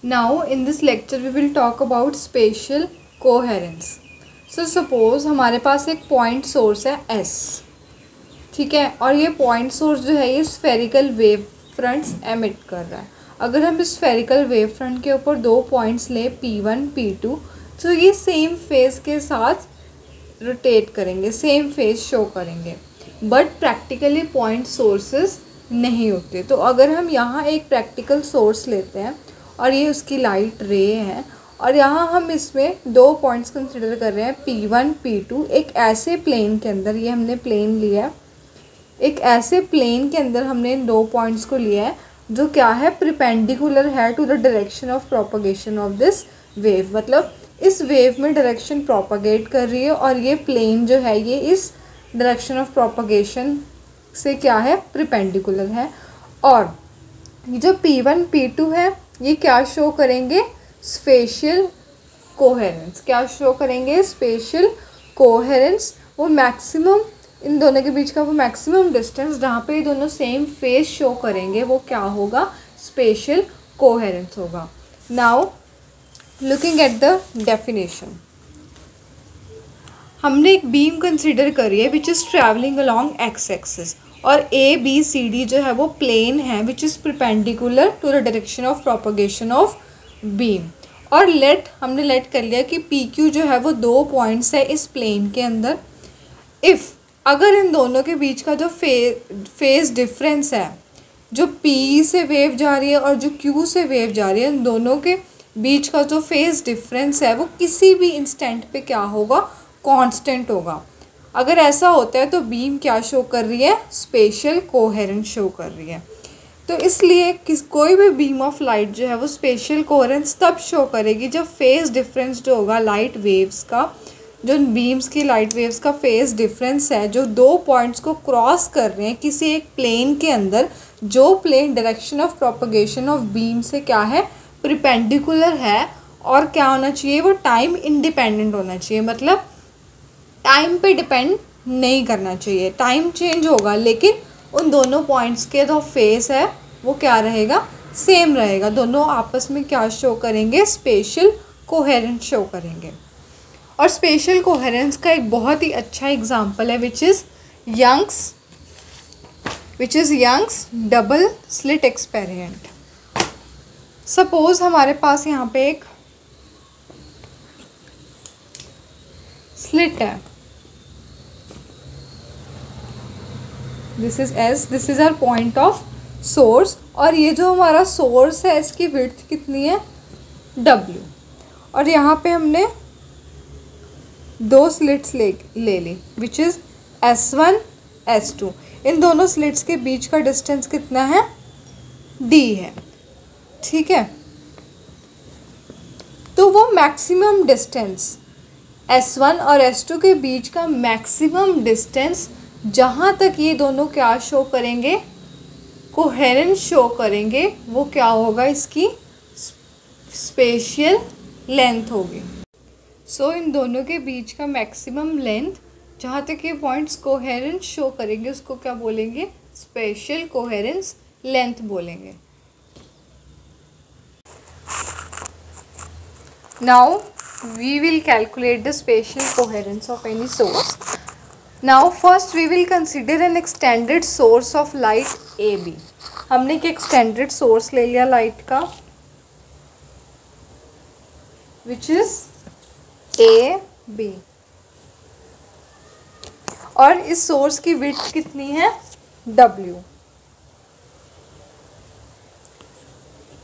Now in this lecture we will talk about spatial coherence. So suppose हमारे पास एक point source है S, ठीक है, और ये पॉइंट सोर्स जो है ये स्फेरिकल वेव फ्रंट्स एमिट कर रहा है. अगर हम इस स्फेरिकल वेव फ्रंट के ऊपर दो पॉइंट्स लें P1 P2, तो ये सेम फेज के साथ रोटेट करेंगे, सेम फेज शो करेंगे, बट प्रैक्टिकली पॉइंट सोर्सेस नहीं होते. तो अगर हम यहाँ एक प्रैक्टिकल सोर्स लेते हैं और ये उसकी लाइट रे है और यहाँ हम इसमें दो पॉइंट्स कंसिडर कर रहे हैं P1 P2, एक ऐसे प्लेन के अंदर, ये हमने प्लेन लिया है, एक ऐसे प्लेन के अंदर हमने इन दो पॉइंट्स को लिया है जो क्या है, परपेंडिकुलर है to the direction of propagation of this wave. मतलब इस वेव में डायरेक्शन प्रोपगेट कर रही है और ये प्लेन जो है ये इस डायरेक्शन ऑफ प्रोपगेशन से क्या है, परपेंडिकुलर है. और ये जो P1 P2 है ये क्या शो करेंगे, स्पेशियल कोहेरेंस. क्या शो करेंगे, स्पेशियल कोहेरेंस. वो मैक्सिमम, इन दोनों के बीच का वो मैक्सिमम डिस्टेंस जहाँ पे ये दोनों सेम फेज शो करेंगे वो क्या होगा, स्पेशियल कोहेरेंस होगा. Now looking at the definition, हमने एक बीम कंसिडर करी है which is travelling along x axis और ABCD जो है वो प्लेन है which is perpendicular to the direction of propagation of beam. और हमने लेट कर लिया कि PQ जो है वो दो पॉइंट्स है इस प्लेन के अंदर. इफ़ अगर इन दोनों के बीच का जो फेज डिफरेंस है, जो P से वेव जा रही है और जो Q से वेव जा रही है, इन दोनों के बीच का जो फेज डिफरेंस है वो किसी भी इंस्टेंट पे क्या होगा, कांस्टेंट होगा. अगर ऐसा होता है तो बीम क्या शो कर रही है, स्पेशियल कोहेरेंस शो कर रही है. तो इसलिए कोई भी बीम ऑफ लाइट जो है वो स्पेशियल कोहेरेंस तब शो करेगी जब फेज डिफरेंस जो होगा लाइट वेव्स का, जो बीम्स की लाइट वेव्स का फेज डिफरेंस है, जो दो पॉइंट्स को क्रॉस कर रहे हैं किसी एक प्लेन के अंदर, जो plane direction of propagation of beam से क्या है, परपेंडिकुलर है. और क्या होना चाहिए, वो टाइम इंडिपेंडेंट होना चाहिए. मतलब टाइम पे डिपेंड नहीं करना चाहिए. टाइम चेंज होगा लेकिन उन दोनों पॉइंट्स के जो फेस है वो क्या रहेगा, सेम रहेगा. दोनों आपस में क्या शो करेंगे, स्पेशियल कोहेरेंस शो करेंगे. और स्पेशियल कोहेरेंस का एक बहुत ही अच्छा एग्जांपल है which is Young's double slit experiment. Suppose हमारे पास यहाँ पे एक स्लिट है, this is S, this is our point of source, और ये जो हमारा सोर्स है इसकी विड्थ कितनी है, W. और यहाँ पे हमने दो स्लिट्स ले ली विच इज़ S1 S2. इन दोनों स्लिट्स के बीच का डिस्टेंस कितना है, D है, ठीक है. तो वो मैक्सिमम डिस्टेंस S1 और S2 के बीच का मैक्सिमम डिस्टेंस जहाँ तक ये दोनों क्या शो करेंगे, कोहेरेंस शो करेंगे, वो क्या होगा, इसकी स्पेशियल लेंथ होगी. सो इन दोनों के बीच का मैक्सिमम लेंथ जहाँ तक ये पॉइंट्स कोहेरेंस शो करेंगे उसको क्या बोलेंगे, स्पेशियल कोहेरेंस लेंथ बोलेंगे. Now we will calculate the spatial coherence of any source. Now first we will consider an extended source of light AB. हमने एक extended source ले लिया light का which is AB, और इस source की width कितनी है, W.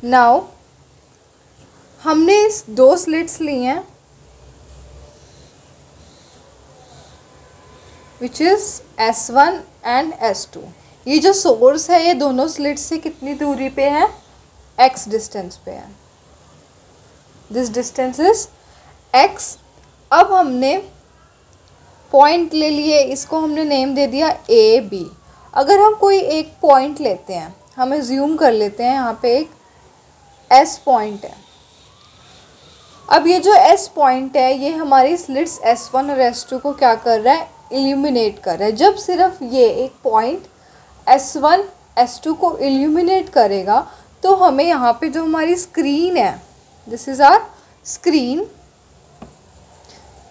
Now हमने इस दो स्लिट्स ली हैं which is S1 and S2. ये जो सोर्स है ये दोनों स्लिट्स से कितनी दूरी पे है, X डिस्टेंस पे है. This distance is X. अब हमने पॉइंट ले लिए, इसको हमने नेम दे दिया AB. अगर हम कोई एक पॉइंट लेते हैं, हम एज्यूम कर लेते हैं यहाँ पे एक S पॉइंट है. अब ये जो S पॉइंट है ये हमारी स्लिट्स S1 और S2 को क्या कर रहा है, इल्यूमिनेट कर रहा है. जब सिर्फ ये एक पॉइंट S1 S2 को इल्यूमिनेट करेगा तो हमें यहाँ पे जो हमारी स्क्रीन है, दिस इज़ आवर स्क्रीन,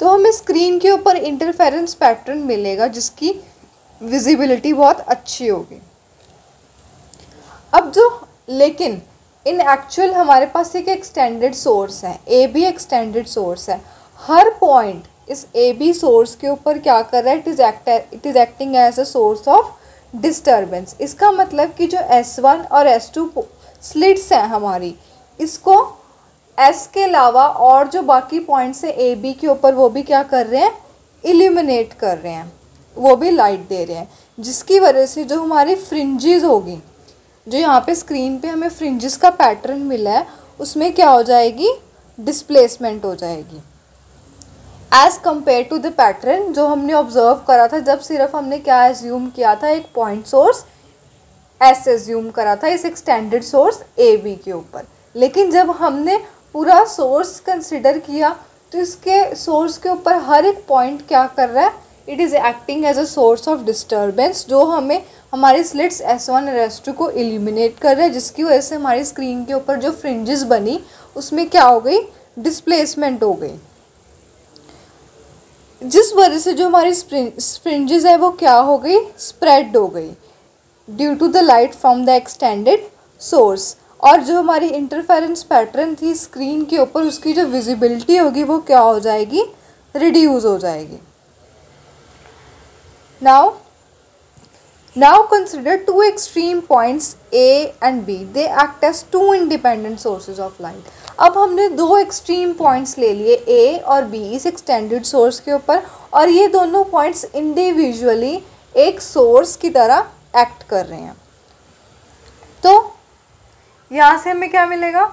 तो हमें स्क्रीन के ऊपर इंटरफेरेंस पैटर्न मिलेगा जिसकी विजिबिलिटी बहुत अच्छी होगी। अब जो लेकिन इन एक्चुअल हमारे पास एक एक्सटेंडेड सोर्स है, ए बी एक्सटेंडेड सोर्स है। हर पॉइंट इस ए बी सोर्स के ऊपर क्या कर रहा है, it is acting as a source of disturbance. इसका मतलब कि जो S1 और S2 स्लिट्स हैं हमारी, इसको S के अलावा और जो बाकी पॉइंट्स हैं ए बी के ऊपर, वो भी क्या कर रहे हैं, इल्यूमिनेट कर रहे हैं, वो भी लाइट दे रहे हैं, जिसकी वजह से जो हमारी फ्रिंजेस होगी, जो यहाँ पे स्क्रीन पे हमें फ्रिंजेस का पैटर्न मिला है, उसमें क्या हो जाएगी, डिस्प्लेसमेंट हो जाएगी as compare to the pattern जो हमने ऑब्जर्व करा था जब सिर्फ हमने क्या एज्यूम किया था, एक पॉइंट सोर्स S एज्यूम करा था इस एक्सटेंडेड सोर्स ए बी के ऊपर। लेकिन जब हमने पूरा सोर्स कंसिडर किया तो इसके सोर्स के ऊपर हर एक पॉइंट क्या कर रहा है, it is acting as a source of disturbance, जो हमें हमारी स्लिट्स S1 और S2 को इल्यूमिनेट कर रहा है, जिसकी वजह से हमारी स्क्रीन के ऊपर जो फ्रिंजेस बनी उसमें क्या हो गई, डिस्प्लेसमेंट हो गई, जिस वजह से जो हमारी फ्रिंजेस है वो क्या हो गई, स्प्रेड हो गई due to the light from the extended source. और जो हमारी इंटरफेरेंस पैटर्न थी स्क्रीन के ऊपर, उसकी जो विजिबिलिटी होगी वो क्या हो जाएगी, रिड्यूस हो जाएगी। Now consider two extreme points A and B. They act as two independent sources of light. अब हमने दो एक्सट्रीम पॉइंट्स ले लिए A और B इस एक्सटेंडेड सोर्स के ऊपर, और ये दोनों पॉइंट्स इंडिविजुअली एक सोर्स की तरह एक्ट कर रहे हैं। तो यहाँ से हमें क्या मिलेगा,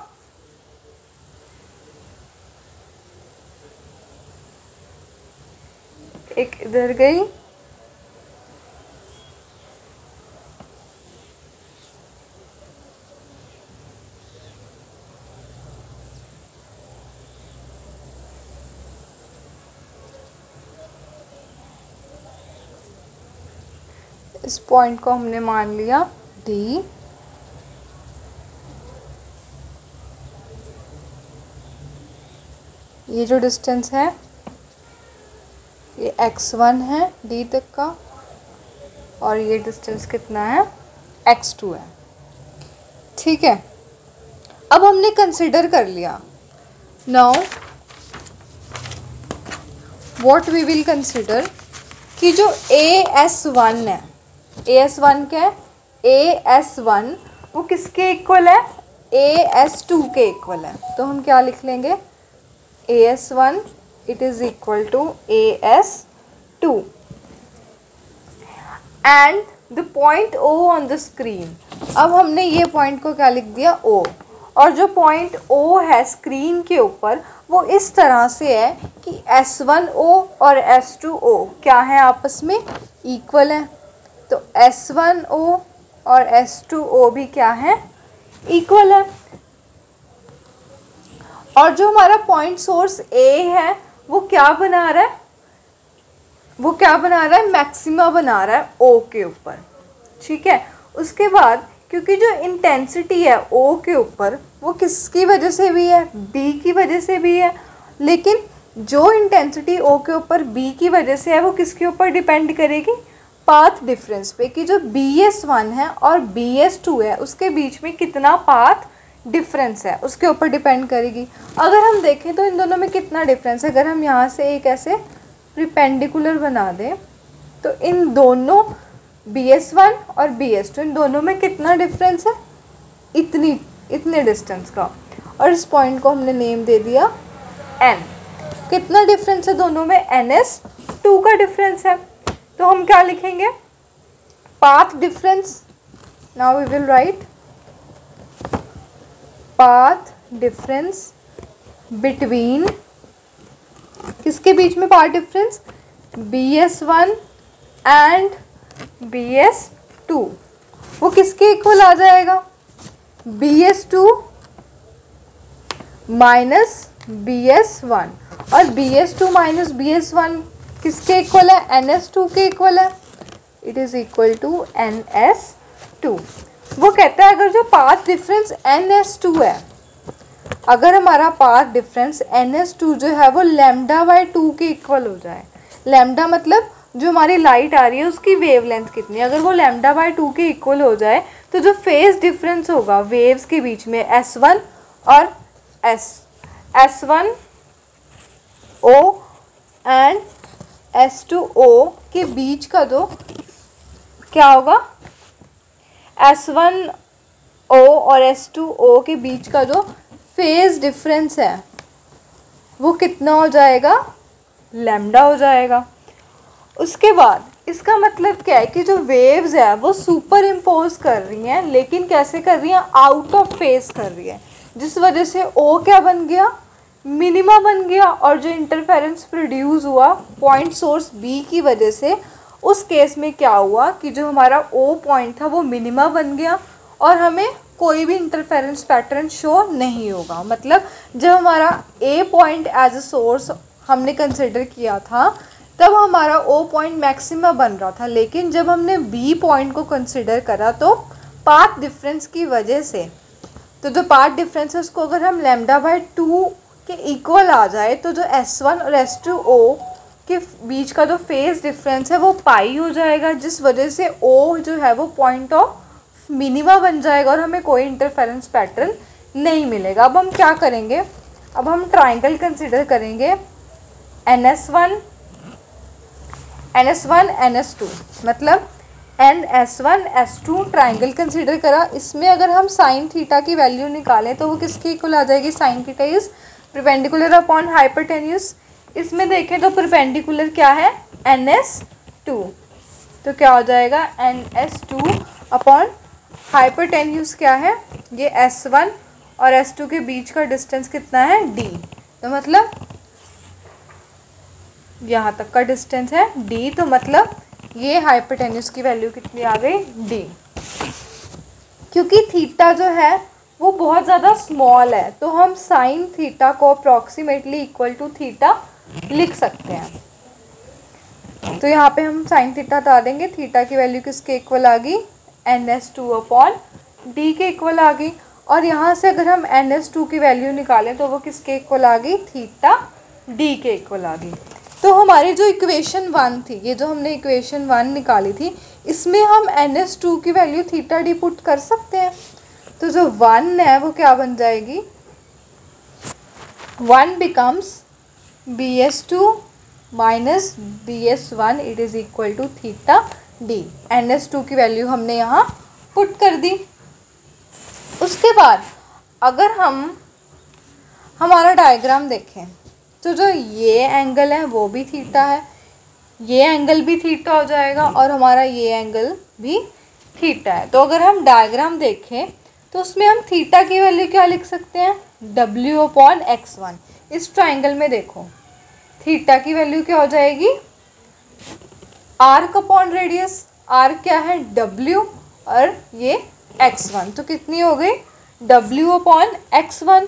एक इधर गई, इस पॉइंट को हमने मान लिया D, ये जो डिस्टेंस है ये x1 है D तक का, और ये डिस्टेंस कितना है, x2 है। ठीक है, अब हमने कंसिडर कर लिया। Now what we will consider कि जो AS1 है, AS1 क्या है, AS1 वो किसके इक्वल है, AS2 के इक्वल है। तो हम क्या लिख लेंगे, AS1 it is equal to AS2 and the point O on the screen. अब हमने ये पॉइंट को क्या लिख दिया, O, और जो पॉइंट O है स्क्रीन के ऊपर वो इस तरह से है कि S1O और S2O क्या है, आपस में इक्वल है। तो S1O और S2O भी क्या है, इक्वल है। और जो हमारा पॉइंट सोर्स A है वो क्या बना रहा है, वो क्या बना रहा है, मैक्सिमा बना रहा है O के ऊपर। ठीक है, उसके बाद क्योंकि जो इंटेंसिटी है O के ऊपर वो किसकी वजह से भी है, B की वजह से भी है, लेकिन जो इंटेंसिटी O के ऊपर B की वजह से है वो किसके ऊपर डिपेंड करेगी, पाथ डिफरेंस पे, कि जो BS1 है और BS2 है उसके बीच में कितना पाथ डिफरेंस है उसके ऊपर डिपेंड करेगी। अगर हम देखें तो इन दोनों में कितना डिफरेंस है, अगर हम यहाँ से एक ऐसे परपेंडिकुलर बना दें तो इन दोनों BS1 और BS2 इन दोनों में कितना डिफरेंस है, इतने डिस्टेंस का, और इस पॉइंट को हमने नेम दे दिया N। कितना डिफरेंस है दोनों में, NS2 का डिफरेंस है। तो हम क्या लिखेंगे, path difference. Now we will write path difference between, किसके बीच में path difference, BS1 and BS2, वो किसके इक्वल आ जाएगा, BS2 माइनस BS1, और BS2 माइनस BS1 किसके इक्वल है, NS2 के इक्वल है, it is equal to NS2। वो कहता है अगर जो पाथ डिफरेंस NS2 है, अगर हमारा पाथ डिफरेंस NS2 जो है वो λ/2 के इक्वल हो जाए, लैम्डा मतलब जो हमारी लाइट आ रही है उसकी वेवलेंथ कितनी, अगर वो λ/2 के इक्वल हो जाए तो जो फेज डिफरेंस होगा वेव्स के बीच में S1 और S1O एंड S2O के बीच का जो क्या होगा, S1O और S2O के बीच का जो फेज डिफरेंस है वो कितना हो जाएगा, लैम्डा हो जाएगा। उसके बाद इसका मतलब क्या है कि जो वेव्स है वो सुपर इम्पोज कर रही हैं, लेकिन कैसे कर रही हैं, आउट ऑफ फेज कर रही है, जिस वजह से O क्या बन गया, मिनिमा बन गया। और जो इंटरफेरेंस प्रोड्यूस हुआ पॉइंट सोर्स B की वजह से, उस केस में क्या हुआ कि जो हमारा O पॉइंट था वो मिनिमा बन गया और हमें कोई भी इंटरफेरेंस पैटर्न शो नहीं होगा। मतलब जब हमारा A point as a source हमने कंसिडर किया था तब हमारा O पॉइंट मैक्सिमा बन रहा था, लेकिन जब हमने B पॉइंट को कंसिडर करा तो पाथ डिफरेंस की वजह से, तो जो पाथ डिफरेंस है उसको अगर हम λ/2 के इक्वल आ जाए तो जो S1 और S2O के बीच का जो फेज डिफरेंस है वो पाई हो जाएगा, जिस वजह से O जो है वो पॉइंट ऑफ मिनिमा बन जाएगा और हमें कोई इंटरफेरेंस पैटर्न नहीं मिलेगा। अब हम क्या करेंगे, अब हम ट्राइंगल कंसिडर करेंगे NS1 NS2, मतलब NS1 S2 ट्राइंगल कंसिडर करा। इसमें अगर हम साइन थीटा की वैल्यू निकालें तो वो किसके इक्वल आ जाएगी, sine theta is perpendicular upon hypotenuse. इसमें देखें तो परपेंडिकुलर क्या है, NS2, तो क्या हो जाएगा NS2 अपॉन हाइपोटेन्यूज क्या है, ये S1 और S2 के बीच का डिस्टेंस कितना है, D, तो मतलब यहाँ तक का डिस्टेंस है D, तो मतलब ये हाइपोटेन्यूज की वैल्यू कितनी आ गई, D। क्योंकि थीटा जो है वो बहुत ज़्यादा स्मॉल है तो हम साइन थीटा को अप्रॉक्सीमेटली इक्वल टू थीटा लिख सकते हैं। तो यहाँ पे हम साइन थीटा हटा देंगे, थीटा की वैल्यू किसके इक्वल आ गई, NS2 अपॉन D के इक्वल आ गई। और यहाँ से अगर हम NS2 की वैल्यू निकालें तो वो किसके इक्वल आ गई, थीटा D के इक्वल आ गई। तो हमारी जो इक्वेशन 1 थी, ये जो हमने इक्वेशन 1 निकाली थी, इसमें हम NS2 की वैल्यू थीटा D पुट कर सकते हैं। तो जो 1 है वो क्या बन जाएगी, 1 becomes BS2 minus BS1 it is equal to theta D। NS2 की वैल्यू हमने यहाँ पुट कर दी। उसके बाद अगर हम हमारा डायग्राम देखें तो जो ये एंगल है वो भी थीटा है, ये एंगल भी थीटा हो जाएगा और हमारा ये एंगल भी थीटा है। तो अगर हम डायग्राम देखें तो उसमें हम थीटा की वैल्यू क्या लिख सकते हैं, W अपॉन x1। इस ट्राइंगल में देखो थीटा की वैल्यू क्या हो जाएगी, आर्क अपॉन रेडियस, आर्क क्या है W और ये x1, तो कितनी हो गई W अपॉन x1।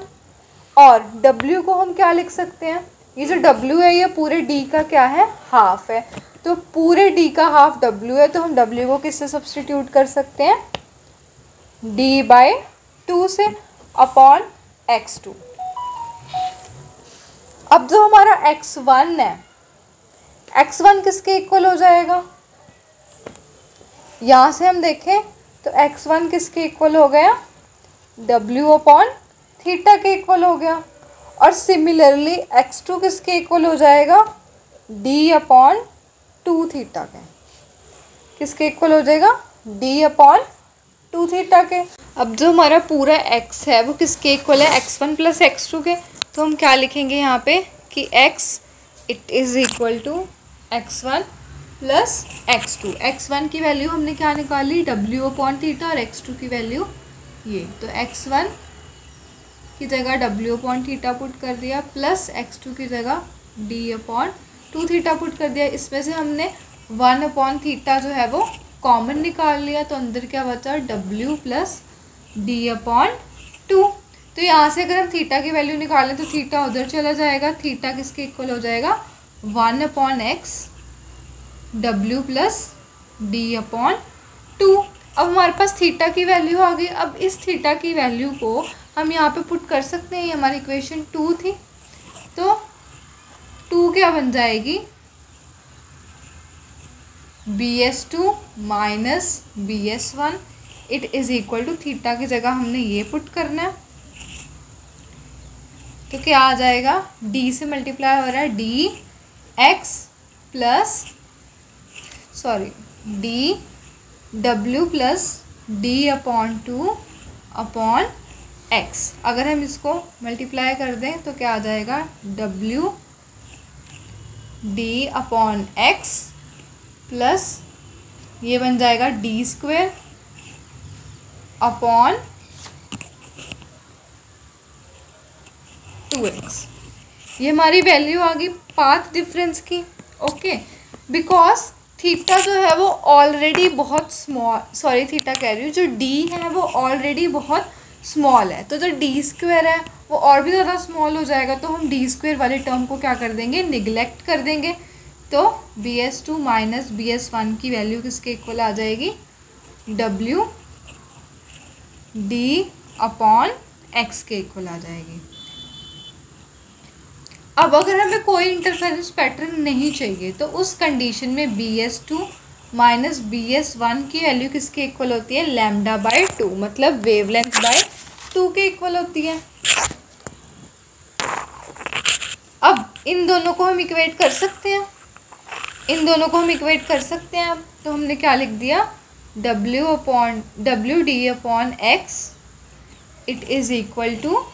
और W को हम क्या लिख सकते हैं, ये जो W है ये पूरे D का क्या है, हाफ है, तो पूरे D का हाफ W है, तो हम W को किससे सब्स्टिट्यूट कर सकते हैं, D/2 से अपॉन x2। अब जो हमारा x1 है, x1 किसके इक्वल हो जाएगा, यहाँ से हम देखें तो x1 किसके इक्वल हो गया, W अपॉन थीटा के इक्वल हो गया। और सिमिलरली x2 किसके इक्वल हो जाएगा, D अपॉन 2 थीटा के, किसके इक्वल हो जाएगा, D अपॉन 2 थीटा के। अब जो हमारा पूरा x है वो किसके इक्वल है, x1 प्लस x2 के, तो हम क्या लिखेंगे यहाँ पे कि x it is equal to x1 plus x2। x1 की वैल्यू हमने क्या निकाली, W अपॉन थीटा, और x2 की वैल्यू ये, तो x1 की जगह W अपॉन थीटा पुट कर दिया, प्लस x2 की जगह D अपॉन 2 थीटा पुट कर दिया। इसमें से हमने 1 अपॉन थीटा जो है वो कॉमन निकाल लिया, तो अंदर क्या बचा, W प्लस D अपॉन 2। तो यहाँ से अगर हम थीटा की वैल्यू निकालें तो थीटा उधर चला जाएगा, थीटा किसके इक्वल हो जाएगा, 1 upon x W plus D upon 2। अब हमारे पास थीटा की वैल्यू आ गई। अब इस थीटा की वैल्यू को हम यहाँ पे पुट कर सकते हैं। ये हमारी इक्वेशन 2 थी, तो 2 क्या बन जाएगी, BS2 minus BS1 it is equal to theta की जगह हमने ये पुट करना है, तो क्या आ जाएगा, D से मल्टीप्लाई हो रहा है DX plus DW plus D/2 upon X। अगर हम इसको मल्टीप्लाई कर दें तो क्या आ जाएगा, W D/X प्लस ये बन जाएगा D² अपॉन 2x। ये हमारी वैल्यू आ गई पाथ डिफरेंस की। ओके, बिकॉज थीटा जो है वो ऑलरेडी बहुत स्मॉल, सॉरी थीटा कह रही हूँ, जो d है वो ऑलरेडी बहुत स्मॉल है, तो जो D² है वो और भी ज़्यादा स्मॉल हो जाएगा, तो हम D² वाले टर्म को क्या कर देंगे, निगलेक्ट कर देंगे। तो BS2 माइनस BS1 की वैल्यू किसके इक्वल आ जाएगी, W D/X के इक्वल आ जाएगी। अब अगर हमें कोई इंटरफेरेंस पैटर्न नहीं चाहिए तो उस कंडीशन में BS2 माइनस BS1 की वैल्यू किसके इक्वल होती है, λ/2, मतलब वेवलेंथ बाय 2 के इक्वल होती है। अब इन दोनों को हम इक्वेट कर सकते हैं, अब तो हमने क्या लिख दिया, WD/X it is equal to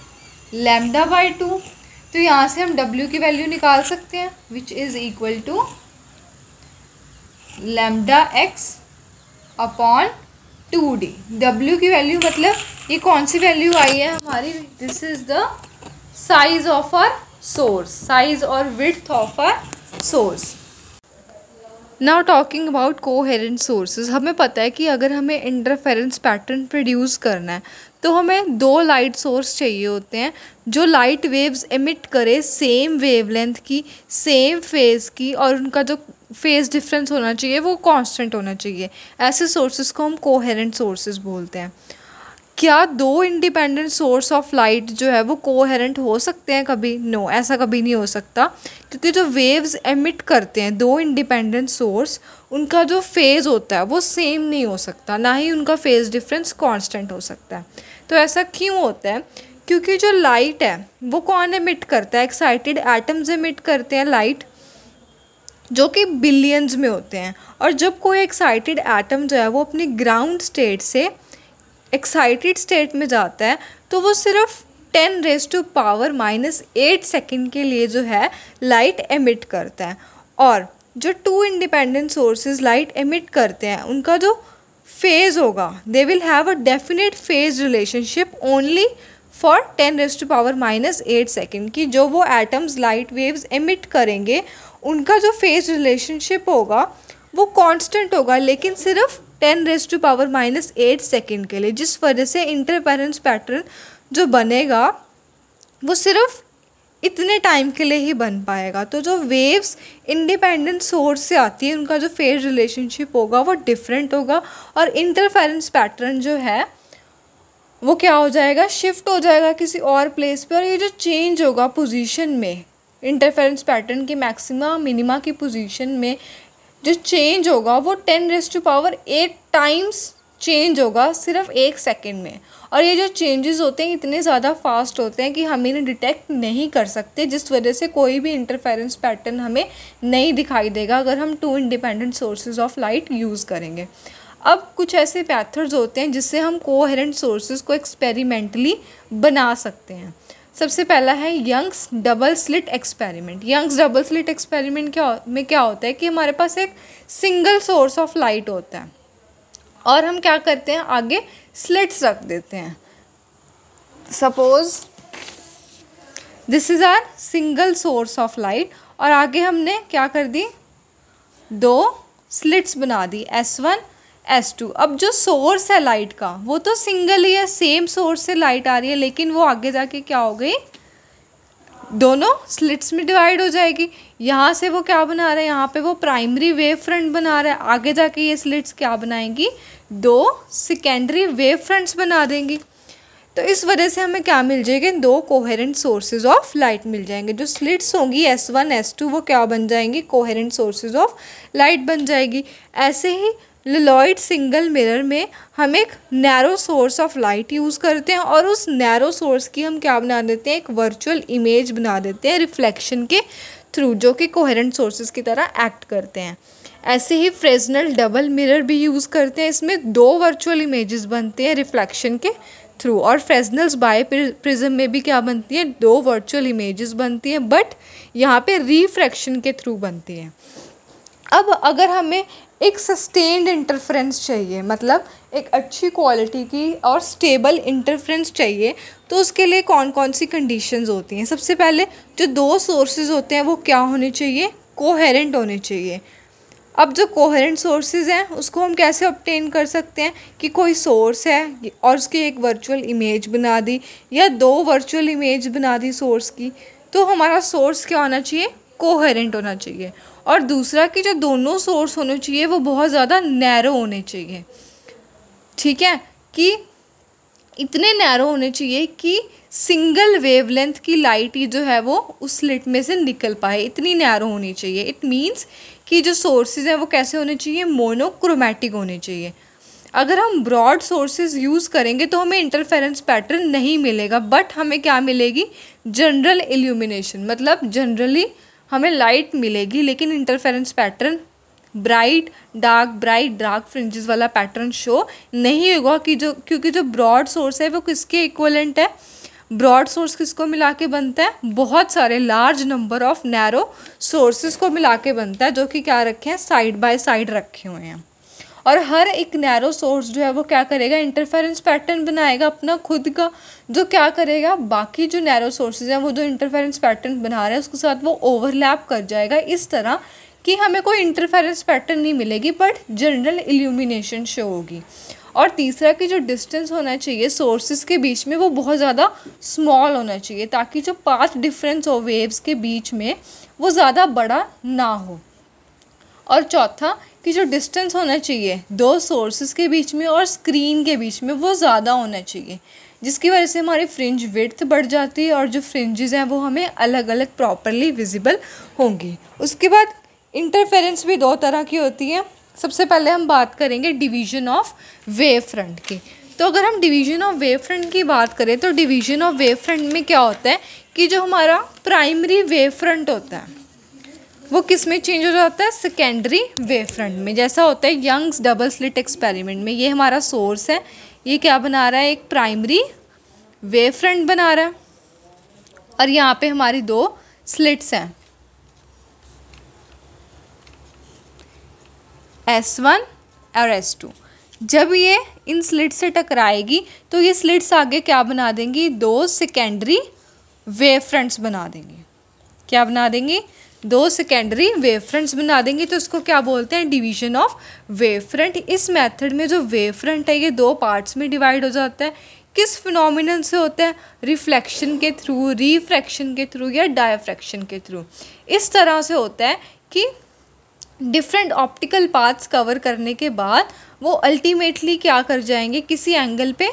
λ/2। तो यहाँ से हम W की वैल्यू निकाल सकते हैं, which is equal to λx upon 2D। W की वैल्यू मतलब ये कौन सी वैल्यू आई है हमारी, this is the size of our source, size और width of our source. Now talking about coherent sources, हमें पता है कि अगर हमें इंटरफेरेंस पैटर्न प्रोड्यूस करना है तो हमें 2 लाइट सोर्स चाहिए होते हैं जो लाइट वेव्स एमिट करे सेम वेवलेंथ की, सेम फेज़ की, और उनका जो फेज़ डिफरेंस होना चाहिए वो कांस्टेंट होना चाहिए। ऐसे सोर्सेज को हम कोहेरेंट सोर्सेज बोलते हैं। क्या 2 इंडिपेंडेंट सोर्स ऑफ लाइट जो है वो कोहेरेंट हो सकते हैं कभी? नो, ऐसा कभी नहीं हो सकता, क्योंकि जो वेव्स एमिट करते हैं 2 इंडिपेंडेंट सोर्स, उनका जो फेज़ होता है वो सेम नहीं हो सकता, ना ही उनका फेज़ डिफरेंस कांस्टेंट हो सकता है। तो ऐसा क्यों होता है? क्योंकि जो लाइट है वो कौन एमिट करता है, एक्साइटेड एटम्स एमिट करते हैं लाइट, जो कि बिलियंस में होते हैं। और जब कोई एक्साइटेड एटम जो है वो अपनी ग्राउंड स्टेट से एक्साइटेड स्टेट में जाता है तो वो सिर्फ 10⁻⁻8 सेकेंड के लिए जो है लाइट एमिट करता है। और जो 2 इंडिपेंडेंट सोर्सेज लाइट एमिट करते हैं उनका जो फेज़ होगा, they will have a definite phase relationship only for 10⁻⁻8 second की। जो वो एटम्स लाइट वेव्स एमिट करेंगे उनका जो फेज रिलेशनशिप होगा वो कांस्टेंट होगा, लेकिन सिर्फ 10⁻⁻8 सेकेंड के लिए, जिस वजह से इंटरफेरेंस पैटर्न जो बनेगा वो सिर्फ इतने टाइम के लिए ही बन पाएगा। तो जो वेव्स इंडिपेंडेंट सोर्स से आती है उनका जो फेज रिलेशनशिप होगा वो डिफरेंट होगा, और इंटरफेरेंस पैटर्न जो है वो क्या हो जाएगा, शिफ्ट हो जाएगा किसी और प्लेस पे। और ये जो चेंज होगा पोजीशन में, इंटरफेरेंस पैटर्न की मैक्सिमा मिनिमा की पोजीशन में जो चेंज होगा वो 10⁸ टाइम्स चेंज होगा सिर्फ 1 सेकेंड में। और ये जो चेंजेस होते हैं इतने ज़्यादा फास्ट होते हैं कि हम इन्हें डिटेक्ट नहीं कर सकते, जिस वजह से कोई भी इंटरफेरेंस पैटर्न हमें नहीं दिखाई देगा अगर हम 2 independent sources of light use करेंगे। अब कुछ ऐसे मेथड्स होते हैं जिससे हम कोहेरेंट सोर्सेज को एक्सपेरिमेंटली बना सकते हैं। सबसे पहला है Young's double slit experiment. Young's double slit experiment क्या होता है कि हमारे पास एक सिंगल सोर्स ऑफ लाइट होता है और हम क्या करते हैं, आगे स्लिट्स रख देते हैं। Suppose this is our single source of light, और आगे हमने क्या कर दी, 2 स्लिट्स बना दी, S1 S2। अब जो सोर्स है लाइट का वो तो सिंगल ही है, सेम सोर्स से लाइट आ रही है, लेकिन वो आगे जाके क्या हो गई, दोनों स्लिट्स में डिवाइड हो जाएगी। यहाँ से वो क्या बना रहा है, यहाँ पे वो प्राइमरी वेव फ्रंट बना रहा है, आगे जाके ये स्लिट्स क्या बनाएंगी, दो सेकेंडरी वेव फ्रंट्स बना देंगी। तो इस वजह से हमें क्या मिल जाएगा, दो कोहेरेंट सोर्सेज ऑफ लाइट मिल जाएंगे। जो स्लिट्स होंगी S1 S2 वो क्या बन जाएंगी, कोहेरेंट सोर्सेज ऑफ लाइट बन जाएगी। ऐसे ही लिलॉयड सिंगल मिरर में हम एक narrow source of light use करते हैं और उस नैरो सोर्स की हम क्या बना देते हैं, एक वर्चुअल इमेज बना देते हैं रिफ्लेक्शन के थ्रू, जो कि कोहेरेंट सोर्सेज की तरह एक्ट करते हैं। ऐसे ही फ्रेस्नेल डबल मिरर भी यूज़ करते हैं, इसमें दो वर्चुअल इमेजेस बनते हैं रिफ्लेक्शन के थ्रू। और फ्रेस्नेल्स बाय प्रिज्म में भी क्या बनती है, दो वर्चुअल इमेजेस बनती हैं, बट यहाँ पे रिफ्रैक्शन के थ्रू बनती हैं। अब अगर हमें एक सस्टेन्ड इंटरफ्रेंस चाहिए, मतलब एक अच्छी क्वालिटी की और स्टेबल इंटरफ्रेंस चाहिए, तो उसके लिए कौन कौन सी कंडीशंस होती हैं। सबसे पहले जो दो सोर्सेज होते हैं वो क्या होने चाहिए, कोहेरेंट होने चाहिए। अब जो कोहेरेंट सोर्सेज हैं उसको हम कैसे ऑब्टेन कर सकते हैं, कि कोई सोर्स है और उसकी एक वर्चुअल इमेज बना दी या दो वर्चुअल इमेज बना दी सोर्स की, तो हमारा सोर्स क्या होना चाहिए, कोहेरेंट होना चाहिए। और दूसरा कि जो दोनों सोर्स होने चाहिए वो बहुत ज़्यादा नैरो होने चाहिए, ठीक है, कि इतने नैरो होने चाहिए कि सिंगल वेवलेंथ की लाइट ही जो है वो उस स्लिट में से निकल पाए, इतनी नैरो होनी चाहिए। इट मीन्स कि जो सोर्सेज हैं वो कैसे होने चाहिए, मोनोक्रोमैटिक होने चाहिए। अगर हम ब्रॉड सोर्सेज यूज़ करेंगे तो हमें इंटरफेरेंस पैटर्न नहीं मिलेगा, बट हमें क्या मिलेगी, जनरल इल्यूमिनेशन, मतलब जनरली हमें लाइट मिलेगी, लेकिन interference pattern bright dark fringes वाला पैटर्न शो नहीं होगा, कि जो क्योंकि जो ब्रॉड सोर्स है वो किसके इक्वलेंट है, ब्रॉड सोर्स किसको मिला के बनता है, बहुत सारे large number of narrow sources को मिला के बनता है, जो कि क्या रखे हैं, साइड बाय साइड रखे हुए हैं। और हर एक नैरो सोर्स जो है वो क्या करेगा, इंटरफेरेंस पैटर्न बनाएगा अपना खुद का, जो क्या करेगा, बाकी जो नैरो सोर्सेज हैं वो जो इंटरफेरेंस पैटर्न बना रहे हैं उसके साथ वो ओवरलैप कर जाएगा, इस तरह कि हमें कोई इंटरफेरेंस पैटर्न नहीं मिलेगी, बट जनरल इल्यूमिनेशन शो होगी। और तीसरा कि जो डिस्टेंस होना चाहिए सोर्सेज के बीच में वो बहुत ज़्यादा स्मॉल होना चाहिए, ताकि जो पाथ डिफरेंस हो वेव्स के बीच में वो ज़्यादा बड़ा ना हो। और चौथा कि जो डिस्टेंस होना चाहिए दो सोर्सेज के बीच में और स्क्रीन के बीच में वो ज़्यादा होना चाहिए, जिसकी वजह से हमारी फ्रिंज विड्थ बढ़ जाती है और जो फ्रिंजेस हैं वो हमें अलग अलग प्रॉपरली विजिबल होंगी। उसके बाद इंटरफेरेंस भी दो तरह की होती है। सबसे पहले हम बात करेंगे डिवीजन ऑफ वेव फ्रंट की। तो अगर हम डिवीजन ऑफ वेव फ्रंट की बात करें तो डिवीजन ऑफ वेव फ्रंट में क्या होता है कि जो हमारा प्राइमरी वेव फ्रंट होता है वो किस में चेंज हो जाता है, सेकेंडरी वेव फ्रंट में। जैसा होता है यंग्स डबल स्लिट एक्सपेरिमेंट में, ये हमारा सोर्स है, ये क्या बना रहा है, एक प्राइमरी वेव फ्रंट बना रहा है और यहाँ पे हमारी दो स्लिट्स हैं S1 और S2। जब ये इन स्लिट से टकराएगी तो ये स्लिट्स आगे क्या बना देंगी, दो सेकेंडरी वेव फ्रंट्स बना देंगी। क्या बना देंगी, दो सेकेंडरी वेव फ्रंट्स बना देंगी। तो इसको क्या बोलते हैं, डिवीजन ऑफ वेव फ्रंट। इस मेथड में जो वेव फ्रंट है ये दो पार्ट्स में डिवाइड हो जाता है। किस फिनोमिनन से होता है, रिफ्लेक्शन के थ्रू, रिफ्रैक्शन के थ्रू या डायफ्रैक्शन के थ्रू। इस तरह से होता है कि डिफरेंट ऑप्टिकल पाथ्स कवर करने के बाद वो अल्टीमेटली क्या कर जाएंगे, किसी एंगल पे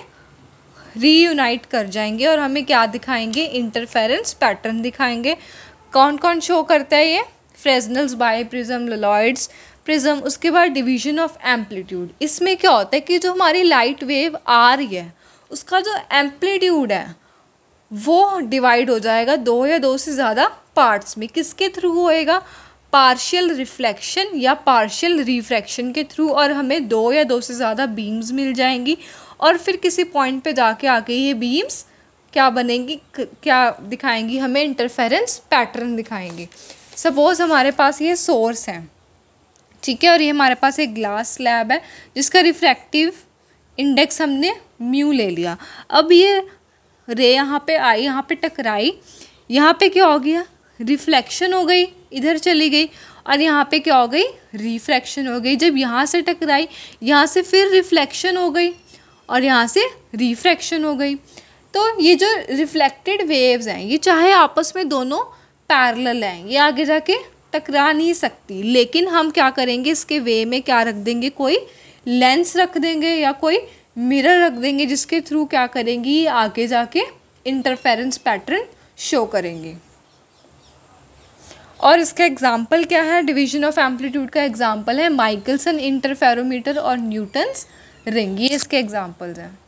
रीयूनाइट कर जाएंगे और हमें क्या दिखाएंगे, इंटरफेरेंस पैटर्न दिखाएंगे। कौन कौन शो करता है ये, फ्रेस्नेल्स बाय प्रिज्म, लिलॉयड्स प्रिज्म। उसके बाद डिवीजन ऑफ एम्पलीट्यूड। इसमें क्या होता है कि जो हमारी लाइट वेव आ रही है उसका जो एम्पलीट्यूड है वो डिवाइड हो जाएगा दो या दो से ज़्यादा पार्ट्स में। किसके थ्रू होएगा, पार्शियल रिफ्लेक्शन या पार्शियल रिफ्रैक्शन के थ्रू, और हमें दो या दो से ज़्यादा बीम्स मिल जाएंगी और फिर किसी पॉइंट पे जाके आके ये बीम्स क्या बनेंगी, क्या दिखाएंगी, हमें इंटरफेरेंस पैटर्न दिखाएंगी। सपोज़ हमारे पास ये सोर्स है, ठीक है, और ये हमारे पास एक ग्लास स्लैब है जिसका रिफ्रैक्टिव इंडेक्स हमने म्यू ले लिया। अब ये रे यहाँ पे आई, यहाँ पे टकराई, यहाँ पे क्या हो गया, रिफ्लेक्शन हो गई, इधर चली गई, और यहाँ पे क्या हो गई, रिफ्रैक्शन हो गई। जब यहाँ से टकराई, यहाँ से फिर रिफ्लेक्शन हो गई और यहाँ से रिफ्रैक्शन हो गई। तो ये जो रिफ्लेक्टेड वेव्स हैं ये चाहे आपस में दोनों पैरेलल हैं, ये आगे जाके टकरा नहीं सकती, लेकिन हम क्या करेंगे इसके वे में क्या रख देंगे, कोई लेंस रख देंगे या कोई मिरर रख देंगे जिसके थ्रू क्या करेंगी ये आगे जाके इंटरफेरेंस पैटर्न शो करेंगे। और इसका एग्जाम्पल क्या है, डिवीजन ऑफ एम्पलीट्यूड का एग्जाम्पल है माइकलसन इंटरफेरोमीटर और न्यूटन्स रिंग, ये इसके एग्जाम्पल्स हैं।